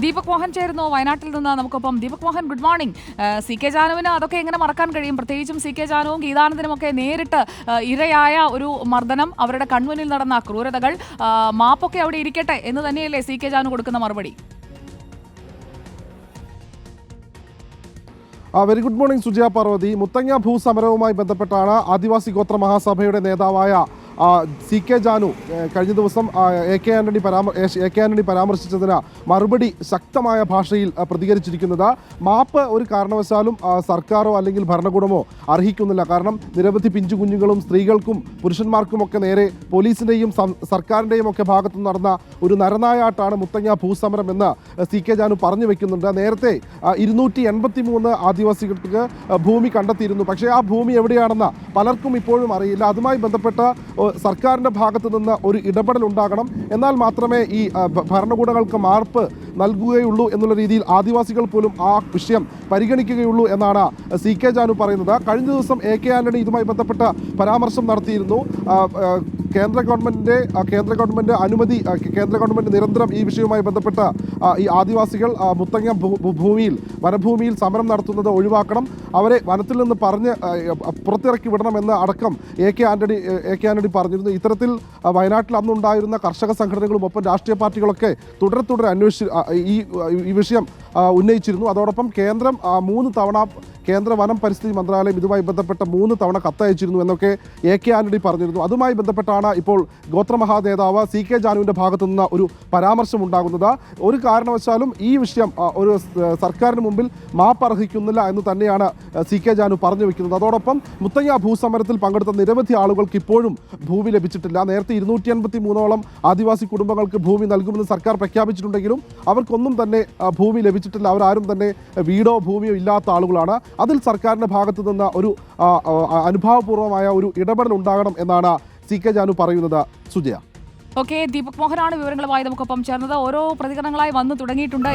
ദീപക് മോഹൻ ചേരുന്നു വയനാട്ടിൽ നിന്ന് നമുക്കൊപ്പം. Deepak Mohan, good morning. C K ജാനുവിന് അതൊക്കെ എങ്ങനെ മറക്കാൻ കഴിയും? പ്രത്യേകിച്ചും സി കെ ജാനുവും ഗീതാനന്ദനുമൊക്കെ നേരിട്ട് ഇരയായ ഒരു മർദ്ദനം, അവരുടെ കൺമുന്നിൽ നടന്ന ക്രൂരതകൾ, മാപ്പൊക്കെ അവിടെ ഇരിക്കട്ടെ എന്ന് തന്നെയല്ലേ സി കെ ജാനു കൊടുക്കുന്ന മറുപടി? Very good morning Sujaya Parvathi. Muthanga ഭൂസമരവുമായി ബന്ധപ്പെട്ടാണ് ആദിവാസി ഗോത്ര മഹാസഭയുടെ നേതാവായ സി കെ ജാനു കഴിഞ്ഞ ദിവസം എ കെ ആന്റണി പരാമർശിച്ചതിന് മറുപടി ശക്തമായ ഭാഷയിൽ പ്രതികരിച്ചിരിക്കുന്നത്. മാപ്പ് ഒരു കാരണവശാലും സർക്കാരോ അല്ലെങ്കിൽ ഭരണകൂടമോ അർഹിക്കുന്നില്ല. കാരണം നിരവധി പിഞ്ചു കുഞ്ഞുങ്ങളും സ്ത്രീകൾക്കും പുരുഷന്മാർക്കുമൊക്കെ നേരെ പോലീസിൻ്റെയും സർക്കാരിൻ്റെയും ഒക്കെ ഭാഗത്തു നടന്ന ഒരു നരനായാട്ടാണ് മുത്തങ്ങ ഭൂസമരം എന്ന് സി കെ ജാനു പറഞ്ഞു വെക്കുന്നുണ്ട്. നേരത്തെ 283 ആദിവാസികൾക്ക് ഭൂമി കണ്ടെത്തിയിരുന്നു. പക്ഷേ ആ ഭൂമി എവിടെയാണെന്ന് പലർക്കും ഇപ്പോഴും അറിയില്ല. അതുമായി ബന്ധപ്പെട്ട സർക്കാരിൻ്റെ ഭാഗത്തു നിന്ന് ഒരു ഇടപെടൽ ഉണ്ടാകണം. എന്നാൽ മാത്രമേ ഈ ഭരണകൂടങ്ങൾക്ക് മാർപ്പ് നൽകുകയുള്ളൂ എന്നുള്ള രീതിയിൽ ആദിവാസികൾ പോലും ആ വിഷയം പരിഗണിക്കുകയുള്ളൂ എന്നാണ് സി കെ ജാനു പറയുന്നത്. കഴിഞ്ഞ ദിവസം എ കെ ആന്റണി ഇതുമായി ബന്ധപ്പെട്ട പരാമർശം നടത്തിയിരുന്നു. കേന്ദ്ര ഗവൺമെൻറ് അനുമതി, കേന്ദ്ര ഗവൺമെൻറ് നിരന്തരം ഈ വിഷയവുമായി ബന്ധപ്പെട്ട ഈ ആദിവാസികൾ മുത്തങ്ങ വനഭൂമിയിൽ സമരം നടത്തുന്നത് ഒഴിവാക്കണം, അവരെ വനത്തിൽ നിന്ന് പറഞ്ഞ് പുറത്തിറക്കി വിടണമെന്ന് അടക്കം എ കെ ആന്റണി പറഞ്ഞിരുന്നു. ഇത്തരത്തിൽ വയനാട്ടിൽ അന്നുണ്ടായിരുന്ന കർഷക സംഘടനകളും ഒപ്പം രാഷ്ട്രീയ പാർട്ടികളൊക്കെ തുടരെ അന്വേഷിച്ച് ഈ വിഷയം ഉന്നയിച്ചിരുന്നു. അതോടൊപ്പം കേന്ദ്രം 3 തവണ കേന്ദ്ര വനം പരിസ്ഥിതി മന്ത്രാലയം ഇതുമായി ബന്ധപ്പെട്ട 3 തവണ കത്തയച്ചിരുന്നു എന്നൊക്കെ എ കെ ആന്റണി പറഞ്ഞിരുന്നു. അതുമായി ബന്ധപ്പെട്ടാണ് ഇപ്പോൾ ഗോത്രമഹാ നേതാവ് സി കെ ജാനുവിൻ്റെ ഭാഗത്തു നിന്ന് ഒരു പരാമർശം ഉണ്ടാകുന്നത്. ഒരു കാരണവശാലും ഈ വിഷയം ഒരു സർക്കാരിന് മുമ്പിൽ മാപ്പ് അർഹിക്കുന്നില്ല എന്ന് തന്നെയാണ് സി കെ ജാനു പറഞ്ഞു വെക്കുന്നത്. അതോടൊപ്പം മുത്തങ്ങ ഭൂസമരത്തിൽ പങ്കെടുത്ത നിരവധി ആളുകൾക്ക് ഇപ്പോഴും ഭൂമി ലഭിച്ചിട്ടില്ല. നേരത്തെ 283ഓളം ആദിവാസി കുടുംബങ്ങൾക്ക് ഭൂമി നൽകുമെന്ന് സർക്കാർ പ്രഖ്യാപിച്ചിട്ടുണ്ടെങ്കിലും അവർക്കൊന്നും തന്നെ ഭൂമി ലഭിച്ചിട്ടില്ല. അവരാരും തന്നെ വീടോ ഭൂമിയോ ഇല്ലാത്ത ആളുകളാണ്. അതിൽ സർക്കാരിൻ്റെ ഭാഗത്തു നിന്ന് ഒരു അനുഭാവപൂർവമായ ഒരു ഇടപെടൽ ഉണ്ടാകണം എന്നാണ് സി കെ ജാനു പറയുന്നത്. സുജയ. ഓക്കെ, ദീപക് മോഹനാണ് വിവരങ്ങളുമായി നമുക്കൊപ്പം ചേർന്നത്. ഓരോ പ്രതികരണങ്ങളായി വന്നു തുടങ്ങിയിട്ടുണ്ട്.